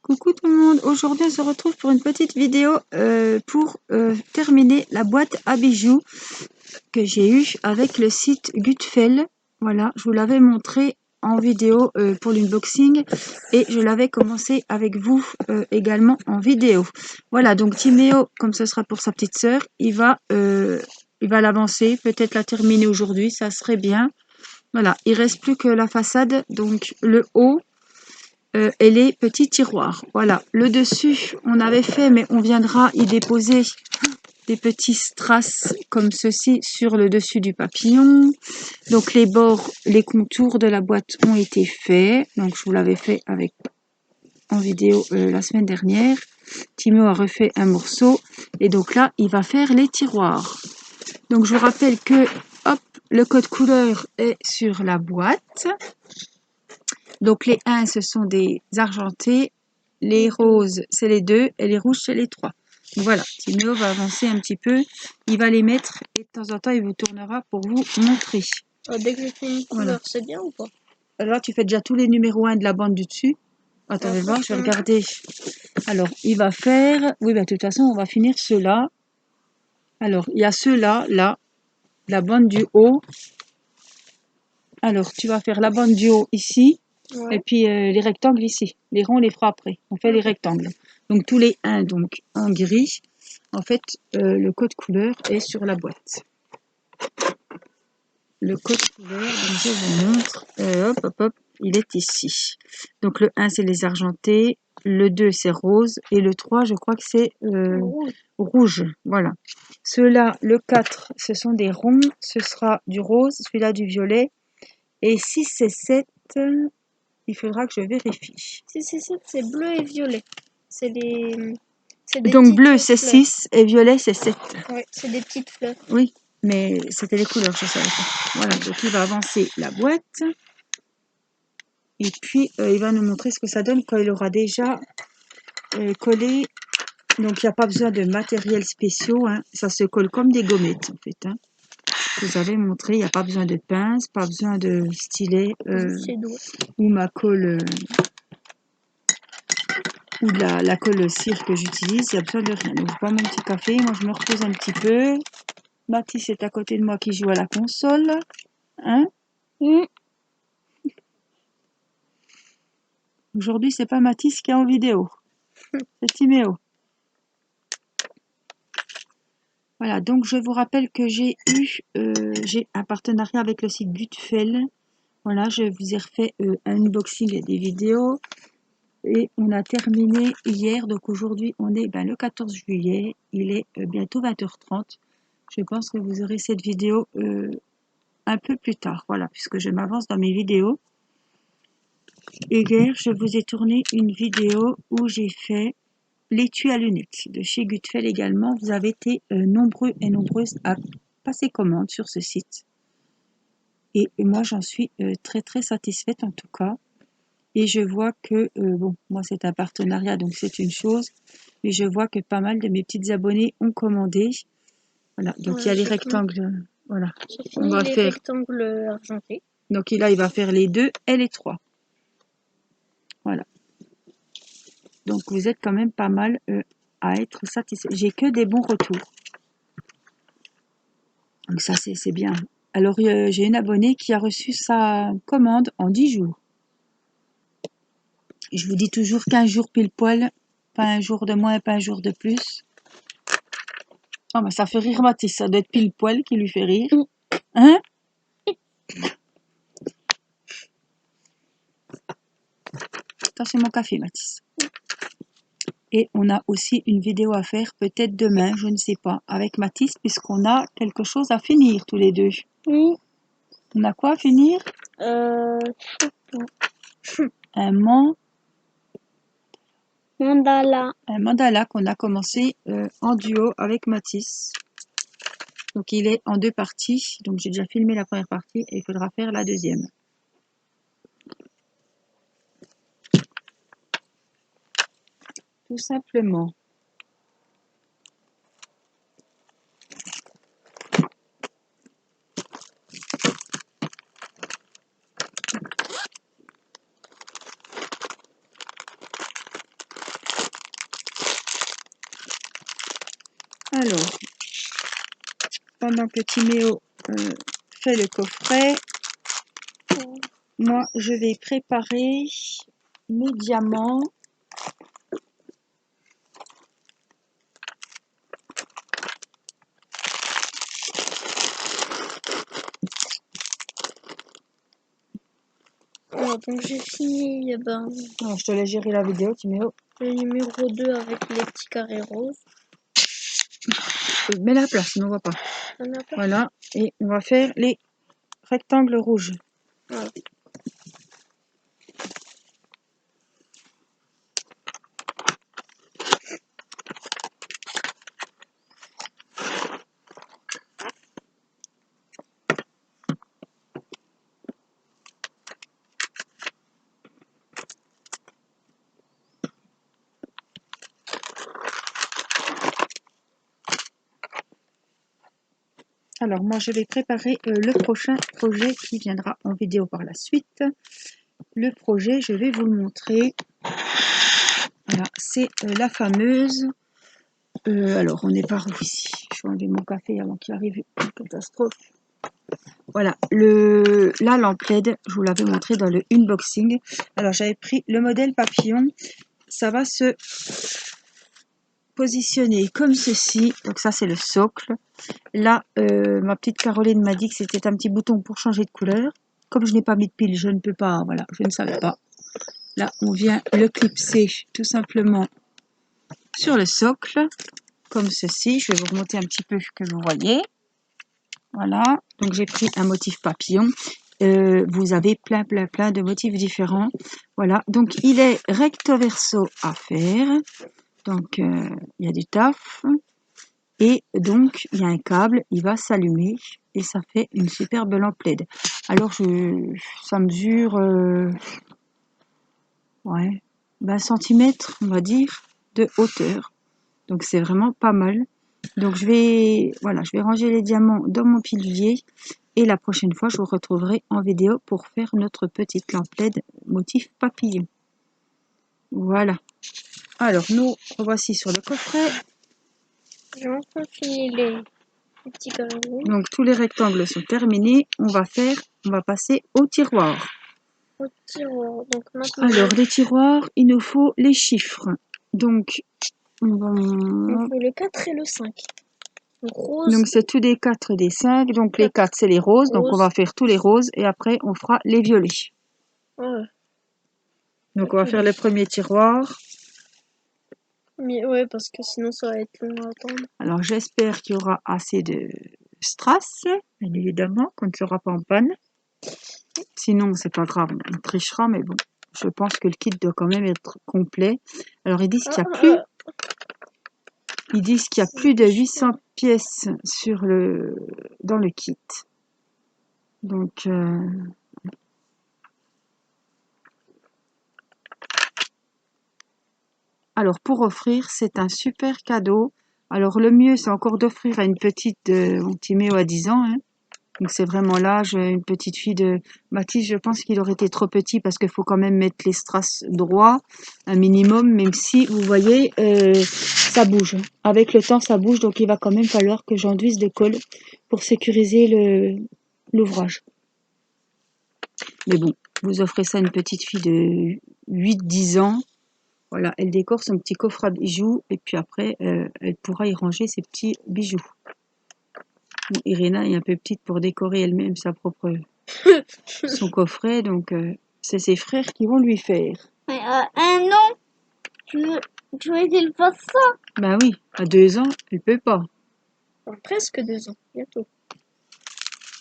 Coucou tout le monde, aujourd'hui on se retrouve pour une petite vidéo pour terminer la boîte à bijoux que j'ai eue avec le site Gutfeld. Voilà, je vous l'avais montré en vidéo pour l'unboxing et je l'avais commencé avec vous également en vidéo. Voilà, donc Timéo, comme ce sera pour sa petite sœur, il va l'avancer, peut-être la terminer aujourd'hui, ça serait bien. Voilà, il reste plus que la façade, donc le haut. Et les petits tiroirs. Voilà, le dessus, on avait fait, mais on viendra y déposer des petits strass comme ceci sur le dessus du papillon. Donc les bords, les contours de la boîte ont été faits. Donc je vous l'avais fait avec en vidéo la semaine dernière. Timo a refait un morceau et donc là, il va faire les tiroirs. Donc je vous rappelle que hop, le code couleur est sur la boîte. Donc les 1, ce sont des argentés, les roses, c'est les 2, et les rouges, c'est les 3. Donc voilà, Timéo va avancer un petit peu, il va les mettre, et de temps en temps, il vous tournera pour vous montrer. Dès que j'ai fait une couleur, c'est bien ou pas? Alors là, tu fais déjà tous les numéros 1 de la bande du dessus. Attendez voir, je vais regarder. Alors, il va faire... Oui, de toute façon, on va finir ceux-là. Alors, il y a ceux-là, là, la bande du haut. Alors, tu vas faire la bande du haut ici. Ouais. Et puis les rectangles ici. Les ronds, on les fera après. On fait les rectangles. Donc tous les 1 donc en gris. En fait, le code couleur est sur la boîte. Le code couleur, donc je vous montre. Hop, il est ici. Donc le 1, c'est les argentés. Le 2, c'est rose. Et le 3, je crois que c'est rouge. Voilà. Ceux-là, le 4, ce sont des ronds. Ce sera du rose. Celui-là, du violet. Et 6 et 7... il faudra que je vérifie. 6 et 7, c'est bleu et violet. C'est des donc bleu, c'est 6 et violet, c'est 7. Oui, c'est des petites fleurs. Oui, mais c'était les couleurs, je savais pas. Voilà, donc il va avancer la boîte. Et puis, il va nous montrer ce que ça donne quand il aura déjà collé. Donc, il n'y a pas besoin de matériel spéciaux. Hein. Ça se colle comme des gommettes, en fait. Hein. Je vous avais montré, il n'y a pas besoin de pince, pas besoin de stylet ou ma colle... ou de la colle cire que j'utilise, il n'y a besoin de rien. Donc, je bois mon petit café, moi je me repose un petit peu. Mathis est à côté de moi qui joue à la console. Hein? Aujourd'hui, c'est pas Mathis qui est en vidéo. C'est Timéo. Voilà, donc je vous rappelle que j'ai un partenariat avec le site Gutfeld. Voilà, je vous ai refait un unboxing et des vidéos. Et on a terminé hier, donc aujourd'hui on est le 14 juillet, il est bientôt 20h30. Je pense que vous aurez cette vidéo un peu plus tard, voilà, puisque je m'avance dans mes vidéos. Et hier, je vous ai tourné une vidéo où j'ai fait l'étui à lunettes de chez Gutfeld également. Vous avez été nombreux et nombreuses à passer commande sur ce site. Et moi, j'en suis très très satisfaite en tout cas. Et je vois que, bon, moi c'est un partenariat, donc c'est une chose, mais je vois que pas mal de mes petites abonnées ont commandé. Voilà, donc il y a les rectangles, voilà. On va faire rectangles argentés. Donc là, il va faire les 2 et les 3. Voilà. Donc vous êtes quand même pas mal à être satisfait. J'ai que des bons retours. Donc ça, c'est bien. Alors, j'ai une abonnée qui a reçu sa commande en 10 jours. Je vous dis toujours 15 jours pile poil, pas un jour de moins, pas un jour de plus. Oh, mais ça fait rire Mathis, ça doit être pile poil qui lui fait rire. Hein? Ça, c'est mon café, Mathis. Et on a aussi une vidéo à faire, peut-être demain, je ne sais pas, avec Mathis, puisqu'on a quelque chose à finir tous les deux. Oui. On a quoi à finir? Un mandala. Un mandala qu'on a commencé en duo avec Mathis. Donc il est en 2 parties. Donc j'ai déjà filmé la première partie et il faudra faire la deuxième. Tout simplement. Alors, pendant que Timéo fait le coffret, moi, je vais préparer mes diamants. Alors, donc j'ai fini Non, je te laisse gérer la vidéo, Timéo. le numéro 2 avec les petits carrés roses. Mets la place, on ne voit pas. Voilà, et on va faire les rectangles rouges. Voilà. Alors, moi, je vais préparer le prochain projet qui viendra en vidéo par la suite. Le projet, je vais vous le montrer. Voilà, c'est la fameuse... alors, on est par où ici? Je vais enlever mon café avant qu'il arrive une catastrophe. Voilà, la lampe LED, je vous l'avais montré dans le unboxing. Alors, j'avais pris le modèle papillon. Ça va se positionner comme ceci. Donc, ça, c'est le socle. Là, ma petite Caroline m'a dit que c'était un petit bouton pour changer de couleur. Comme je n'ai pas mis de pile, je ne peux pas, voilà, je ne savais pas. Là, on vient le clipser tout simplement sur le socle, comme ceci. Je vais vous remonter un petit peu que vous voyez. Voilà, donc j'ai pris un motif papillon. Vous avez plein de motifs différents. Voilà, donc il est recto verso à faire. Donc, il y a du taf. Et donc, il y a un câble, il va s'allumer et ça fait une superbe lampe LED. Alors, ça mesure ouais, 20 cm, on va dire, de hauteur. Donc, c'est vraiment pas mal. Donc, voilà, je vais ranger les diamants dans mon pilier. Et la prochaine fois, je vous retrouverai en vidéo pour faire notre petite lampe LED motif papillon. Voilà. Alors, nous revoici sur le coffret. J'ai enfin fini les petits carrés rouges. Donc tous les rectangles sont terminés. On va passer au tiroir. Au tiroir. Donc maintenant, Alors les tiroirs, il nous faut les chiffres. Donc il faut le 4 et le 5. Donc rose. Donc c'est tous des 4 et des 5. Donc les 4 c'est les roses. Donc on va faire tous les roses et après on fera les violets. Ouais. Donc on va faire le premier tiroir. Mais ouais, parce que sinon ça va être long à attendre. Alors j'espère qu'il y aura assez de strass, bien évidemment, qu'on ne sera pas en panne. Sinon c'est pas grave, on trichera, mais bon. Je pense que le kit doit quand même être complet. Alors ils disent qu'il y a plus... Ils disent qu'il y a plus de 800 pièces dans le kit. Donc, alors pour offrir, c'est un super cadeau. Alors le mieux, c'est encore d'offrir à une petite Timéo à 10 ans. Hein. Donc c'est vraiment l'âge, une petite fille de Mathis, je pense qu'il aurait été trop petit parce qu'il faut quand même mettre les strass droits, un minimum, même si, vous voyez, ça bouge. Avec le temps, ça bouge, donc il va quand même falloir que j'enduise de colle pour sécuriser l'ouvrage. Mais bon, vous offrez ça à une petite fille de 8-10 ans. Voilà, elle décore son petit coffre à bijoux et puis après, elle pourra y ranger ses petits bijoux. Bon, Irina est un peu petite pour décorer elle-même son coffret, donc c'est ses frères qui vont lui faire. Mais à 1 an, tu veux qu'il fasse ça? Ben oui, à 2 ans, elle peut pas. Enfin, presque 2 ans, bientôt.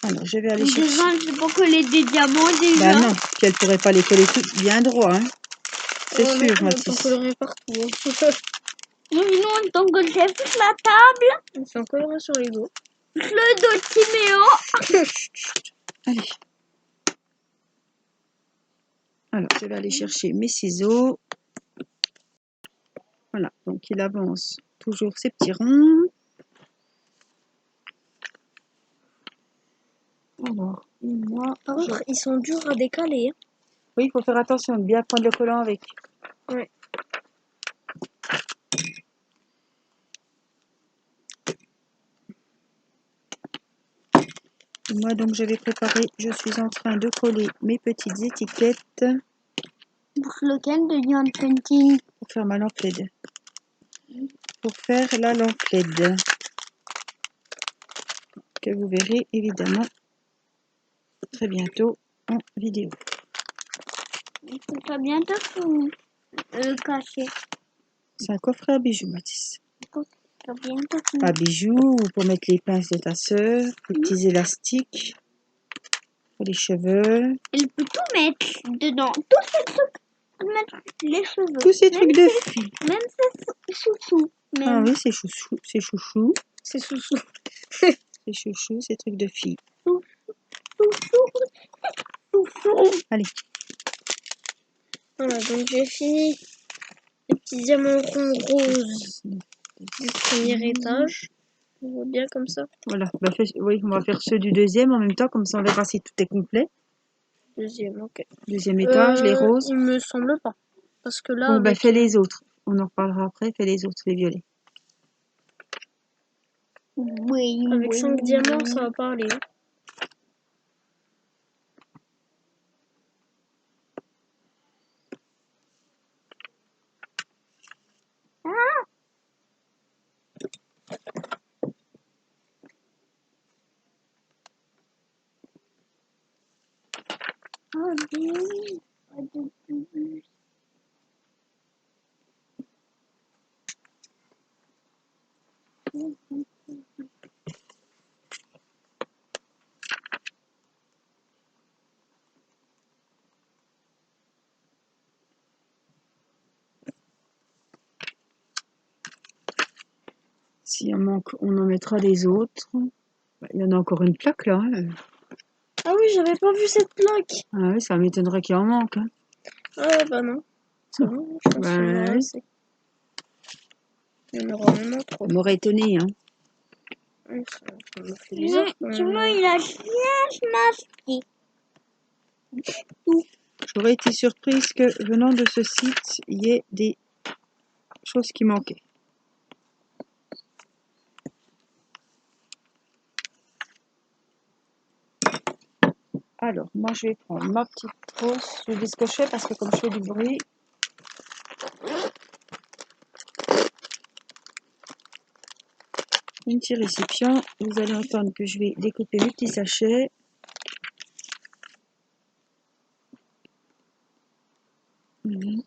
Alors, je vais aller chercher... 2 ans, je peux pas coller des diamants déjà. Ben non, puis elle pourrait pas les coller tout bien droit, hein. C'est sûr, Mathis. On collerait partout. Non, on t'en collerait toute la table. On s'en collerait sur les dos. Le dos de Timéo. Allez. Alors, je vais aller chercher mes ciseaux. Voilà, donc il avance toujours ses petits ronds. Alors, moi... Par contre, ils sont durs à décaler. Oui, il faut faire attention de bien prendre le collant avec. Ouais. Moi donc je vais préparer, je suis en train de coller mes petites étiquettes Pour lequel de Dion Painting? pour faire ma lampe LED. Pour faire la lampe LED. Que vous verrez évidemment très bientôt en vidéo. C'est pas bientôt pour cacher. C'est un coffret à bijoux, Mathis. C'est bientôt pour... À bijoux, ou pour mettre les pinces de ta sœur, les petits élastiques, pour les cheveux. Elle peut tout mettre dedans. Tous ces trucs. Mettre les cheveux. Tous ces trucs de filles. Même ses chouchous. Ah oui, c'est chouchou, c'est chouchou. C'est chouchou. C'est chouchou, c'est trucs de filles. Chouchou. Chouchou. Allez. Voilà, donc j'ai fini les petits diamants ronds roses du premier étage. On voit bien comme ça. Voilà, bah, oui, on va faire ceux du deuxième en même temps, comme ça on verra si tout est complet. Deuxième, ok. Deuxième étage, les roses. Il me semble pas. Parce que là, Bon, bah avec, fais les autres. On en reparlera après, fais les autres, les violets. oui, avec 5 diamants, ça va pas aller. S'il en manque, on en mettra des autres. Bah, il y en a encore une plaque là. Hein. Ah oui, j'avais pas vu cette plaque. Ah oui, ça m'étonnerait qu'il en manque. Hein. Ah bah non. Ça va, je pense qu'il y en aura assez. Il y en aura vraiment trop. Ça m'aurait étonné. Hein. Ça me fait bizarre. Sûrement, il a bien masqué. J'aurais été surprise que venant de ce site, il y ait des choses qui manquaient. Alors, moi je vais prendre ma petite trousse. Je dis ce que je fais parce que comme je fais du bruit, un petit récipient. Vous allez entendre que je vais découper mes petits sachets. Voilà.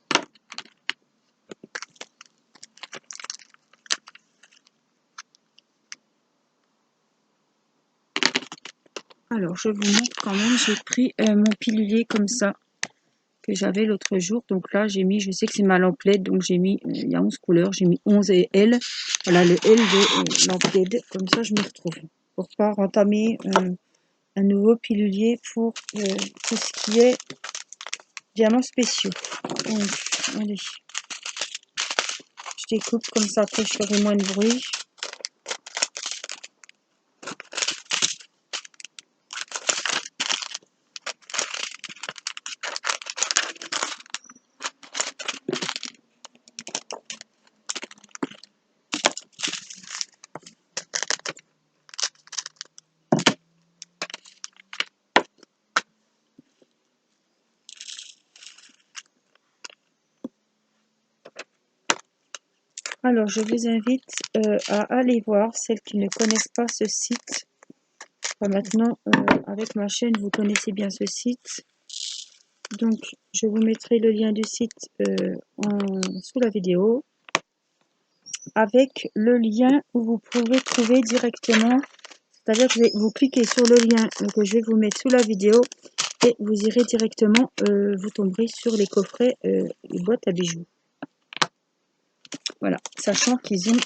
Alors, je vous montre quand même, j'ai pris mon pilulier comme ça, que j'avais l'autre jour. Donc là, j'ai mis, je sais que c'est ma lampe LED, donc j'ai mis, il y a 11 couleurs, j'ai mis 11 et L. Voilà, le L de lampe LED, comme ça je me retrouve. Pour pas entamer un nouveau pilulier pour tout ce qui est diamants spéciaux. Donc, allez. Je découpe comme ça, après je ferai moins de bruit. Alors, je vous invite à aller voir, celles qui ne connaissent pas ce site. Enfin, maintenant, avec ma chaîne, vous connaissez bien ce site. Donc, je vous mettrai le lien du site sous la vidéo, avec le lien où vous pouvez trouver directement, c'est-à-dire que vous cliquez sur le lien que je vais vous mettre sous la vidéo, et vous irez directement, vous tomberez sur les coffrets, les boîtes à bijoux. Voilà, sachant qu'ils ont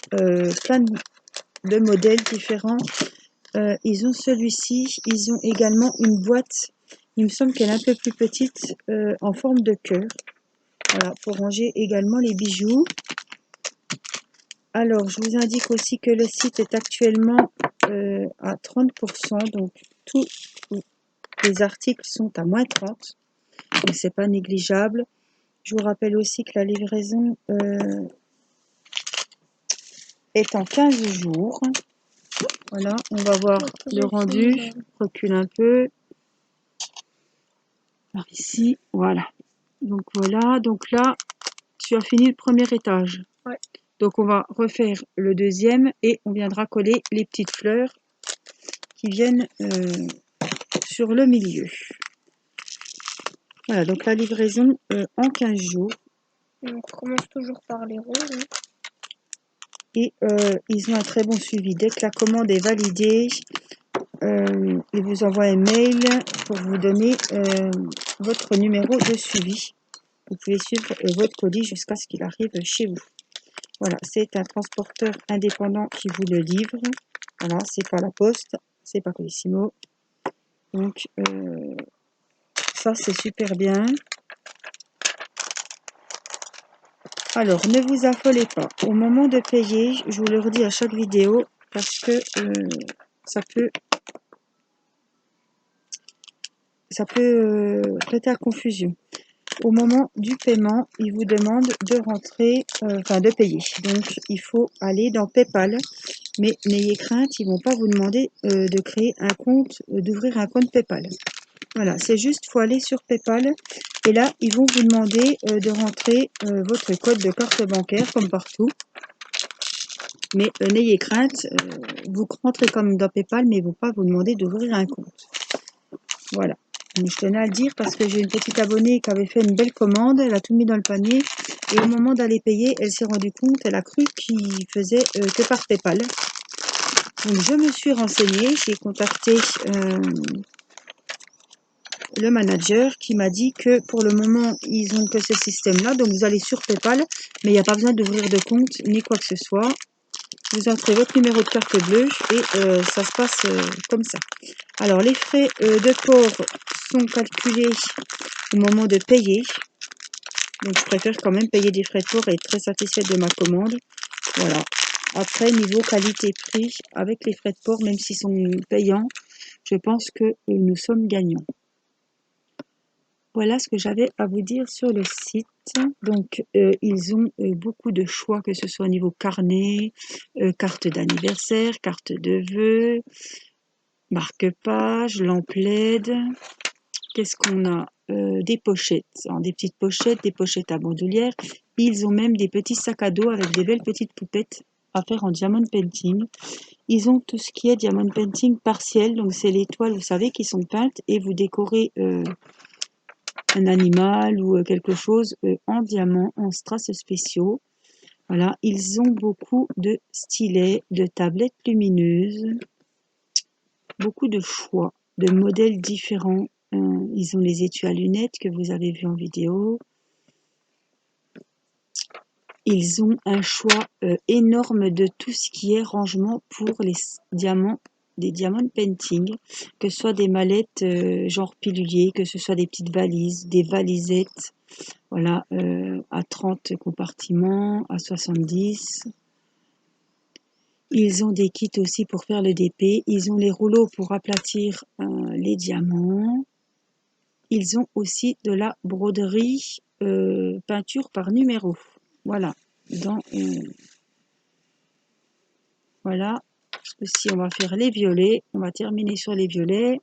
plein de modèles différents. Ils ont celui-ci, ils ont également une boîte, il me semble qu'elle est un peu plus petite, en forme de cœur. Voilà, pour ranger également les bijoux. Alors, je vous indique aussi que le site est actuellement à 30%, donc tous les articles sont à moins 30, donc c'est pas négligeable. Je vous rappelle aussi que la livraison est en 15 jours. Voilà, on va voir le rendu. Je recule un peu. Par ici, voilà. Donc voilà, donc là, tu as fini le premier étage. Ouais. Donc on va refaire le deuxième et on viendra coller les petites fleurs qui viennent sur le milieu. Voilà, donc la livraison en 15 jours. On commence toujours par les roses. Hein. Et ils ont un très bon suivi. Dès que la commande est validée, ils vous envoient un mail pour vous donner votre numéro de suivi. Vous pouvez suivre votre colis jusqu'à ce qu'il arrive chez vous. Voilà, c'est un transporteur indépendant qui vous le livre. Voilà, c'est pas la poste, c'est pas Colissimo. Donc, ça, c'est super bien. Alors, ne vous affolez pas. Au moment de payer, je vous le redis à chaque vidéo, parce que ça peut prêter à confusion. Au moment du paiement, il vous demande de rentrer, de payer. Donc, il faut aller dans PayPal. Mais n'ayez crainte, ils vont pas vous demander de créer un compte, d'ouvrir un compte PayPal. Voilà, c'est juste, faut aller sur PayPal et là, ils vont vous demander de rentrer votre code de carte bancaire comme partout. Mais n'ayez crainte, vous rentrez comme dans PayPal, mais ils vont pas vous demander d'ouvrir un compte. Voilà. Donc, je tenais à le dire parce que j'ai une petite abonnée qui avait fait une belle commande, elle a tout mis dans le panier et au moment d'aller payer, elle s'est rendue compte, elle a cru qu'il faisait que par PayPal. Donc je me suis renseignée, j'ai contacté le manager qui m'a dit que pour le moment ils ont que ce système-là, donc vous allez sur PayPal, mais il n'y a pas besoin d'ouvrir de compte ni quoi que ce soit. Vous entrez votre numéro de carte bleue et ça se passe comme ça. Alors les frais de port sont calculés au moment de payer, donc je préfère quand même payer des frais de port et être très satisfaite de ma commande. Voilà. Après, niveau qualité-prix, avec les frais de port, même s'ils sont payants, je pense que nous sommes gagnants. Voilà ce que j'avais à vous dire sur le site. Donc, ils ont beaucoup de choix, que ce soit au niveau carnet, carte d'anniversaire, carte de vœux, marque-page, lampe-LED. Qu'est-ce qu'on a des pochettes, des petites pochettes, des pochettes à bandoulière. Ils ont même des petits sacs à dos avec des belles petites poupettes à faire en diamond painting. Ils ont tout ce qui est diamond painting partiel, donc c'est les toiles, vous savez, qui sont peintes et vous décorez un animal ou quelque chose en diamant, en strass spéciaux. Voilà, ils ont beaucoup de stylets, de tablettes lumineuses, beaucoup de choix, de modèles différents. Ils ont les étuis à lunettes que vous avez vu en vidéo. Ils ont un choix énorme de tout ce qui est rangement pour les diamants, des diamond painting, que ce soit des mallettes genre pilulier, que ce soit des petites valises, des valisettes, voilà, à 30 compartiments, à 70. Ils ont des kits aussi pour faire le DP. Ils ont les rouleaux pour aplatir les diamants. Ils ont aussi de la broderie peinture par numéro. Voilà. Voilà. Aussi, on va faire les violets. On va terminer sur les violets.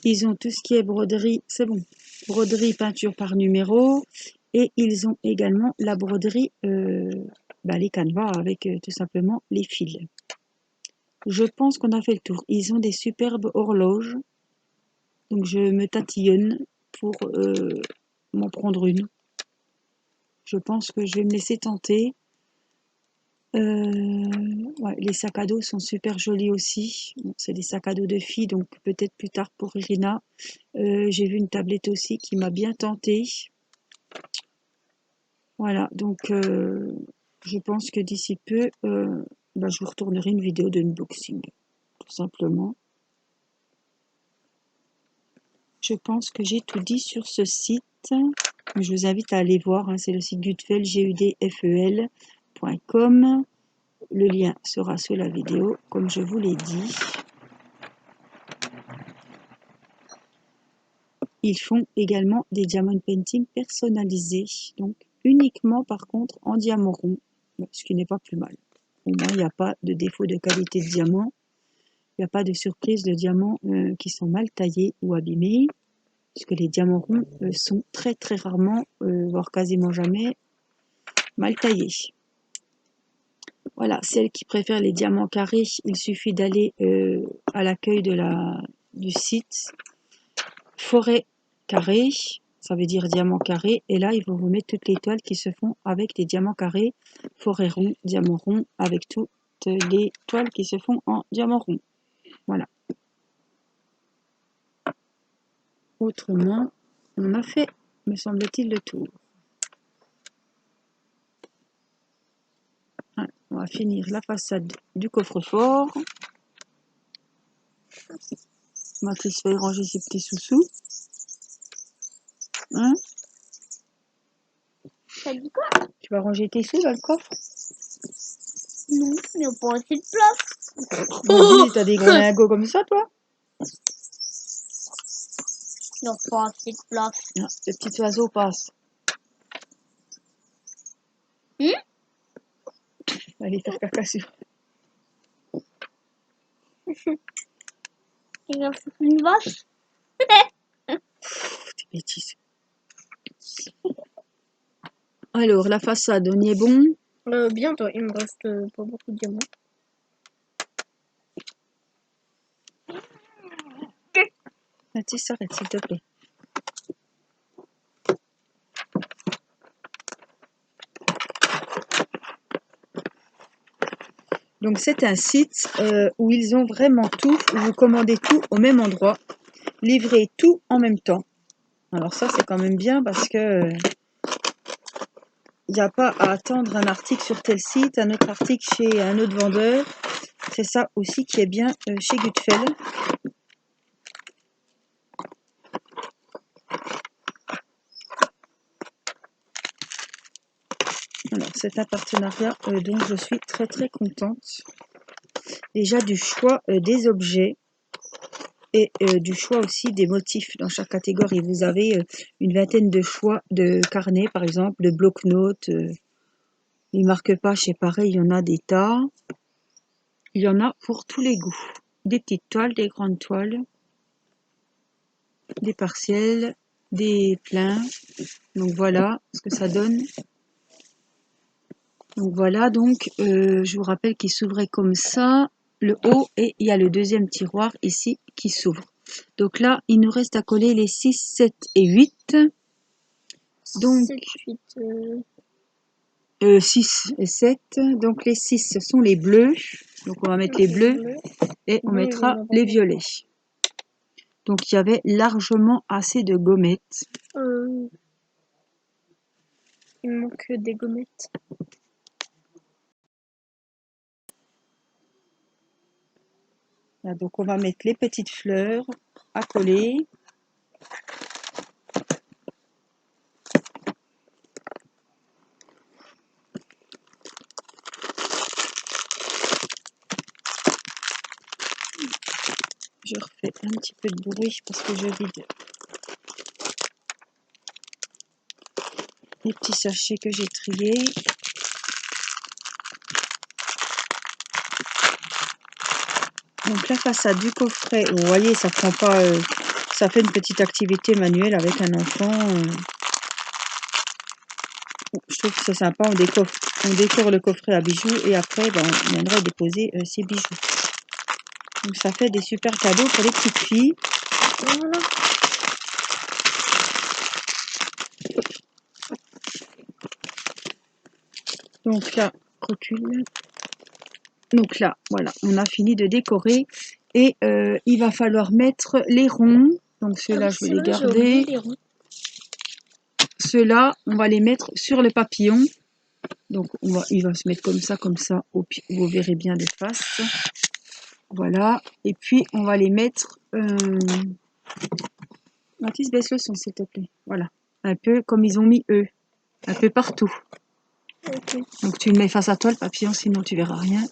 Ils ont tout ce qui est broderie. C'est bon. Broderie peinture par numéro. Et ils ont également la broderie, les canevas avec tout simplement les fils. Je pense qu'on a fait le tour. Ils ont des superbes horloges. Donc je me tatillonne pour m'en prendre une. Je pense que je vais me laisser tenter. Ouais, les sacs à dos sont super jolis aussi. Bon, c'est des sacs à dos de filles, donc peut-être plus tard pour Irina. J'ai vu une tablette aussi qui m'a bien tentée. Voilà, donc je pense que d'ici peu, je vous retournerai une vidéo d'unboxing, tout simplement. Je pense que j'ai tout dit sur ce site. Je vous invite à aller voir, c'est le site Gudfel, gudfel.com. Le lien sera sous la vidéo, comme je vous l'ai dit. Ils font également des diamond painting personnalisés, donc uniquement par contre en diamant rond, ce qui n'est pas plus mal. Au moins, il n'y a pas de défaut de qualité de diamant. Il n'y a pas de surprise de diamants qui sont mal taillés ou abîmés. Puisque les diamants ronds sont très très rarement, voire quasiment jamais, mal taillés. Voilà, celles qui préfèrent les diamants carrés, il suffit d'aller à l'accueil du site Forêt Carré, ça veut dire diamant carré, et là ils vont vous mettre toutes les toiles qui se font avec des diamants carrés, forêt rond, diamant rond, avec toutes les toiles qui se font en diamant rond. Voilà. Autrement, on a fait, me semble-t-il, le tour. Voilà, on va finir la façade du coffre-fort. Mathis va y ranger ses petits sous-sous. Hein? Ça dit quoi? Tu vas ranger tes sous dans le coffre? Non, il n'y a pas assez de place. Vas-y, t'as des gros lingots comme ça, toi? Il n'y a pas assez de place. Non, le petit oiseau passe. Allez faire caca sur. Il y a une vache. Des bêtises. Alors, la façade, on y est bon? Bientôt, il me reste pas beaucoup de diamants. Mathis, arrête, s'il te plaît. Donc, c'est un site où ils ont vraiment tout, où vous commandez tout au même endroit, livrez tout en même temps. Alors ça, c'est quand même bien parce que il n'y a pas à attendre un article sur tel site, un autre article chez un autre vendeur. C'est ça aussi qui est bien chez Gutfeld. Alors, c'est un partenariat dont je suis très très contente. Déjà du choix des objets et du choix aussi des motifs dans chaque catégorie. Vous avez une vingtaine de choix de carnets, par exemple, de bloc-notes. Les marque-pages, c'est pareil, il y en a des tas. Il y en a pour tous les goûts. Des petites toiles, des grandes toiles, des partiels, des pleins. Donc voilà ce que ça donne. Donc voilà, donc je vous rappelle qu'il s'ouvrait comme ça, le haut, et il y a le deuxième tiroir ici qui s'ouvre. Donc là, il nous reste à coller les 6, 7 et 8. Donc 6 et 7. Donc les 6, ce sont les bleus. Donc on va mettre les bleus et on mettra les violets. Donc il y avait largement assez de gommettes. Il me manque des gommettes. Là, donc on va mettre les petites fleurs à coller. Je refais un petit peu de bruit parce que je vide les petits sachets que j'ai triés. Donc la façade du coffret, vous voyez, ça prend pas, ça fait une petite activité manuelle avec un enfant. Je trouve que c'est sympa, on décore le coffret à bijoux et après ben, on viendra déposer ses bijoux. Donc ça fait des super cadeaux pour les petites filles. Voilà. Donc là, recule. Donc là, voilà, on a fini de décorer et il va falloir mettre les ronds. Donc ceux-là, je vais les garder. Ceux-là, on va les mettre sur le papillon. Donc il va se mettre comme ça, vous verrez bien des faces. Voilà, et puis on va les mettre... Mathis, baisse le son s'il te plaît. Voilà, un peu comme ils ont mis eux, un peu partout. Okay. Donc tu le mets face à toi le papillon, sinon tu verras rien.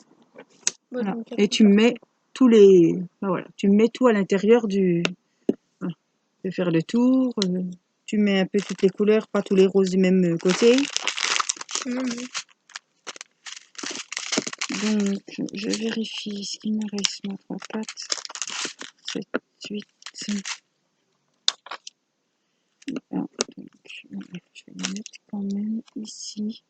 Voilà. Et tu mets tous les... Ben voilà, tu mets tout à l'intérieur du... Voilà. Tu peux faire le tour, tu mets un peu toutes les couleurs, pas tous les roses du même côté. Donc, je vérifie ce qu'il me reste. 3, 4, 7, 8. Ah, donc, je vais le mettre quand même ici.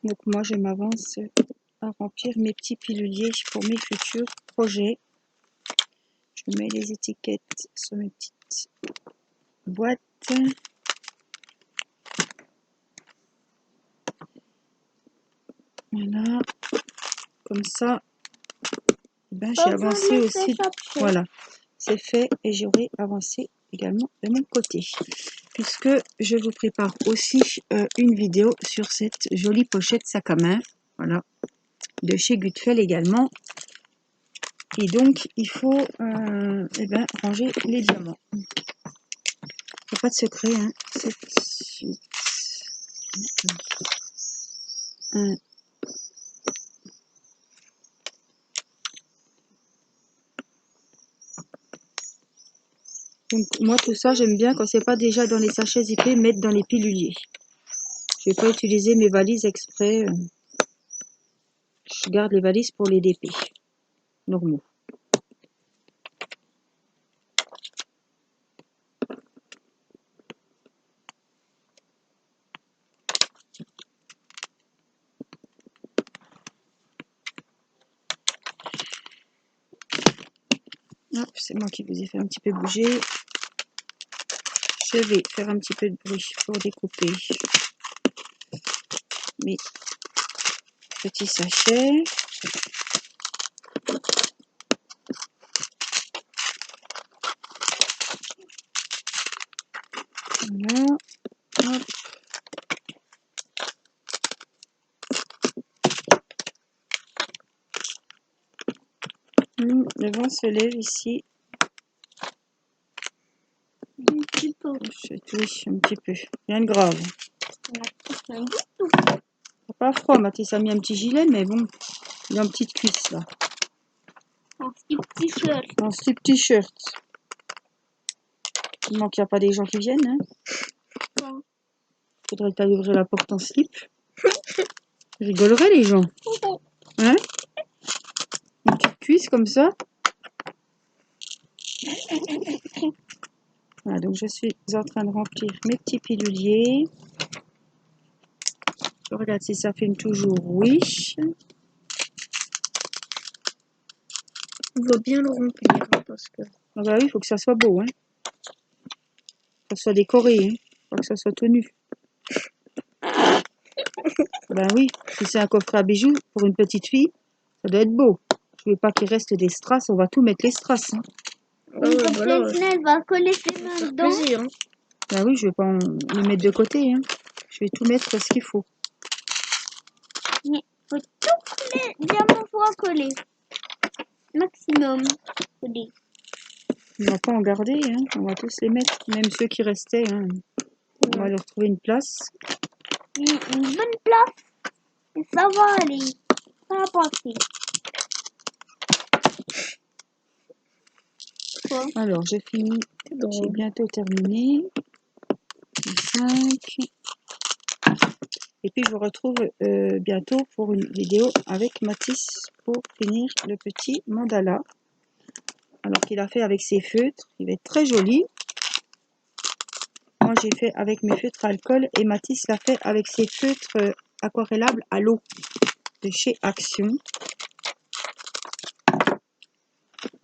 Donc moi, je m'avance à remplir mes petits piluliers pour mes futurs projets. Je mets les étiquettes sur mes petites boîtes. Voilà, comme ça, ben, j'ai avancé aussi. Voilà, c'est fait et j'aurai avancé également de mon côté. Puisque je vous prépare aussi une vidéo sur cette jolie pochette sac à main. Voilà, de chez Gutfeld également. Et donc, il faut eh ben, ranger les diamants. Il n'y a pas de secret. Hein. 7, 8, 1. Donc, moi, tout ça, j'aime bien quand c'est pas déjà dans les sachets zippés, mettre dans les piluliers. Je vais pas utiliser mes valises exprès. Je garde les valises pour les DP normaux. C'est moi qui vous ai fait un petit peu bouger. Je vais faire un petit peu de bruit pour découper mes petits sachets. Voilà. Hop. Le vent se lève ici. Un petit peu. Oui, un petit peu. Rien de grave. Rien du tout. T'as pas froid, Mathis a mis un petit gilet, mais bon, il a une petite cuisse là. Un petit t-shirt. Un petit t-shirt. Il manque qu'il n'y a pas des gens qui viennent. Hein. Ouais. Faudrait que tu ailles ouvrir la porte en slip. Rigoleraient les gens. Hein? Une petite cuisse comme ça. Voilà, donc je suis en train de remplir mes petits piluliers. Je regarde si ça filme toujours. Oui. On va bien le remplir hein, parce que. Ah bah oui, il faut que ça soit beau. Hein. Que ça soit décoré. Hein. Pas que ça soit tout nu. Ben oui, si c'est un coffret à bijoux pour une petite fille, ça doit être beau. Je veux pas qu'il reste des strass, on va tout mettre les strass. Hein. Oui, comme ça, elle va coller ses mains dedans. Plaisir, hein. Ben oui, je vais pas les mettre de côté. Hein. Je vais tout mettre ce qu'il faut. Mais faut tous les diamants soient collés. Maximum collés. On va pas en garder, hein. On va tous les mettre, même ceux qui restaient. Hein. On va leur trouver une place. Une bonne place. Et ça va aller. Ça va passer. Quoi? Alors, j'ai fini. J'ai bientôt terminé. 5. Et puis, je vous retrouve bientôt pour une vidéo avec Mathis pour finir le petit mandala. Alors qu'il a fait avec ses feutres. Il va être très joli. Moi, j'ai fait avec mes feutres à alcool et Mathis l'a fait avec ses feutres aquarellables à l'eau de chez Action.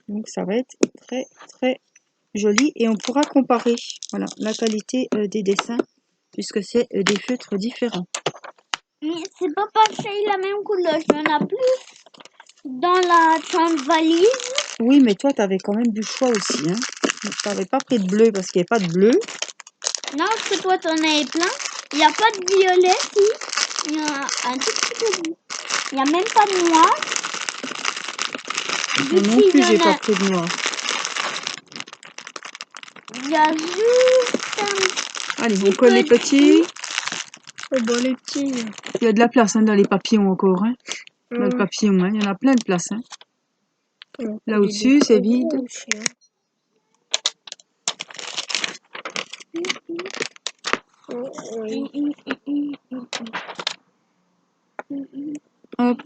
Donc, ça va être très, très joli et on pourra comparer voilà, la qualité des dessins puisque c'est des feutres différents. Mais c'est pas pareil la même couleur. Il y en a plus dans la grande valise. Oui, mais toi, tu avais quand même du choix aussi. Hein. Tu n'avais pas pris de bleu parce qu'il n'y avait pas de bleu. Non, parce que toi, tu en avais plein. Il n'y a pas de violet, si. Il y a un tout petit peu de... Il n'y a même pas de noir. Moi non plus, j'ai pas pris de noir. Il y a juste un... Allez, on colle les petits. Oh bon, les petits. Il y a de la place hein, dans les papillons encore. Hein. Là, le papillon, hein, il y en a plein de places. Hein. Là au-dessus, c'est vide. Hop.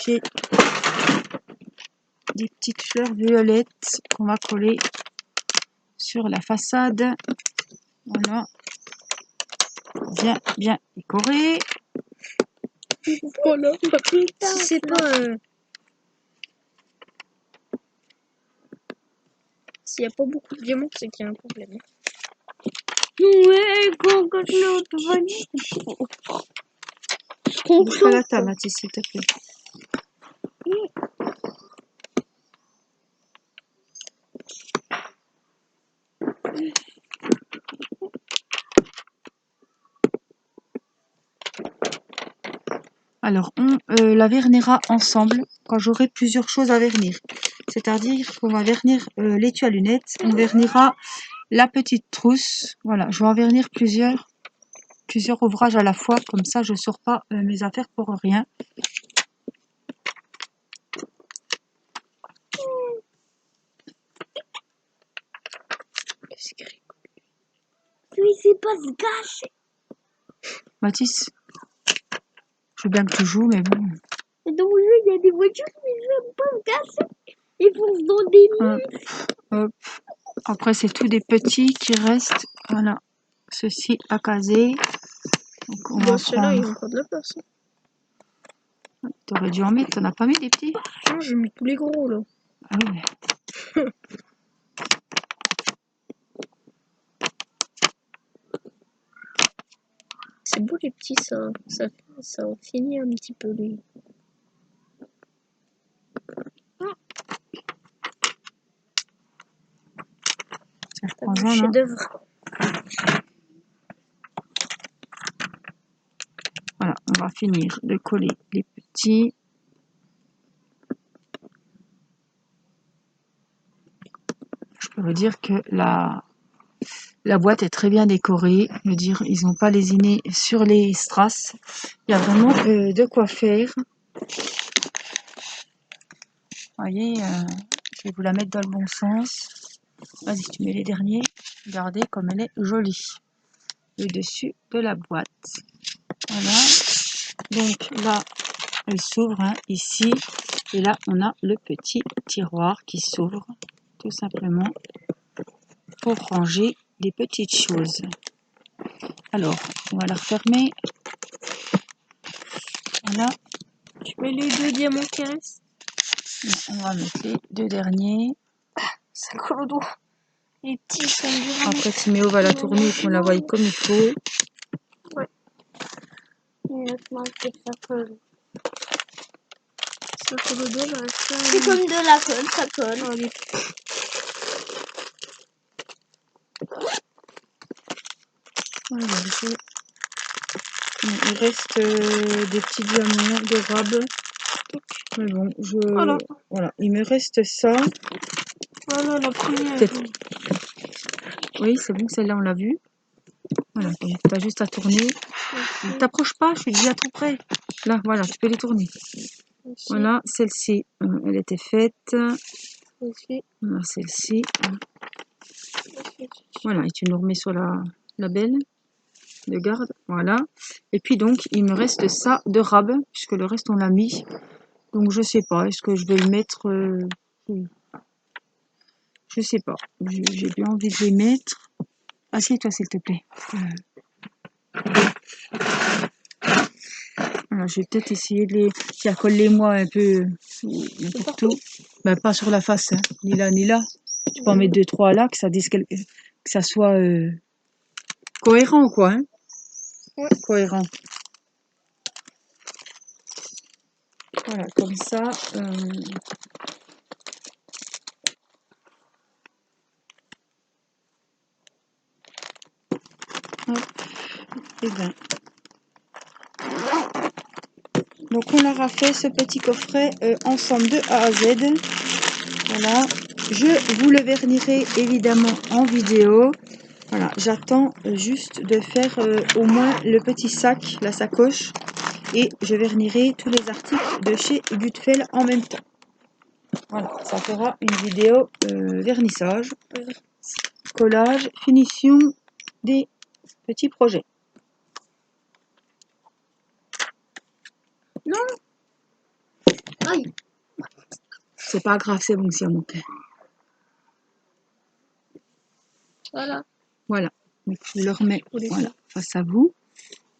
J'ai des petites fleurs violettes qu'on va coller sur la façade. Voilà. Bien décoré. Voilà. Si c'est pas... S'il n'y a pas beaucoup de diamants, c'est qu'il y a un problème. Ouais, quand l'autre va dire. Bouge pas la table, Mathis, s'il te plaît. Alors, on la vernira ensemble quand j'aurai plusieurs choses à vernir. C'est-à-dire qu'on va vernir l'étui à lunettes, on vernira la petite trousse. Voilà, je vais en vernir plusieurs ouvrages à la fois, comme ça je ne sors pas mes affaires pour rien. Oui, c'est pas se gâcher. Mathis, je veux bien que tu joues, mais bon. Dans le jeu, il y a des voitures, mais je veux pas se gâcher. Ils foncent dans des murs. Hop. Après, c'est tout des petits qui restent. Voilà, ceci à caser. Donc, on va Ceux-là, ils prendre... ont encore de la place. T'aurais dû en mettre, t'en as pas mis des petits? Non, j'ai mis tous les gros, là. Ah oui. C'est beau, les petits, ça finit un petit peu, les... Ça, je C'est prends un jaune, hein. chef-d'œuvre. Voilà, on va finir de coller les petits. Je peux vous dire que la boîte est très bien décorée. Je veux dire, ils n'ont pas lésiné sur les strass. Il y a vraiment de quoi faire. Vous voyez, je vais vous la mettre dans le bon sens. Vas-y, tu mets les derniers. Regardez comme elle est jolie. Le dessus de la boîte. Voilà. Donc là, elle s'ouvre hein, ici. Et là, on a le petit tiroir qui s'ouvre tout simplement pour ranger des petites choses. Alors, on va la refermer. Voilà. Tu mets les 2 diamants qui restent. On va mettre les 2 derniers. Ça colle au doigt. Les petits sont durs. Après, Timéo va la tourner et qu'on la voie comme il faut. Ouais. Ça colle. Ça colle au doigt, là. C'est comme de la colle, ça colle. Allez. Voilà, il reste des petits diamants de rab. Mais bon, voilà, il me reste ça. Voilà la première. Oui, c'est bon, celle-là, on l'a vue. Voilà, t'as juste à tourner. Ne t'approche pas, je suis déjà tout près. Là, voilà, tu peux les tourner. Merci. Voilà, celle-ci, elle était faite. Voilà, celle-ci. Voilà, et tu nous remets sur la belle de garde. Voilà. Et puis donc, il me reste ça de rab, puisque le reste, on l'a mis. Donc, je sais pas, est-ce que je vais le mettre... je sais pas. J'ai bien envie de les mettre. Assieds-toi, s'il te plaît. Alors, je vais peut-être essayer de les... Tiens, colle-les-moi un peu n'importe où. Ben, pas sur la face, hein. Ni là, ni là. Tu peux en mettre 2-3 là, que ça soit cohérent, quoi. Hein. Ouais. Cohérent. Voilà, comme ça. Hop. Et bien. Donc on aura fait ce petit coffret ensemble de A à Z. Voilà. Je vous le vernirai évidemment en vidéo. Voilà, j'attends juste de faire au moins le petit sac, la sacoche, et je vernirai tous les articles de chez Gutfeld en même temps. Voilà, ça fera une vidéo vernissage, collage, finition des petits projets. Non. Aïe. C'est pas grave, c'est bon, si on monte. Voilà. Voilà, donc je le remets voilà, face à vous.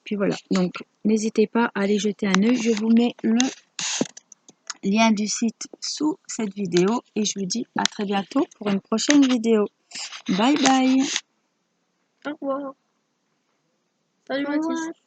Puis voilà, donc n'hésitez pas à aller jeter un œil. Je vous mets le lien du site sous cette vidéo et je vous dis à très bientôt pour une prochaine vidéo. Bye bye. Au revoir. Salut Mathis.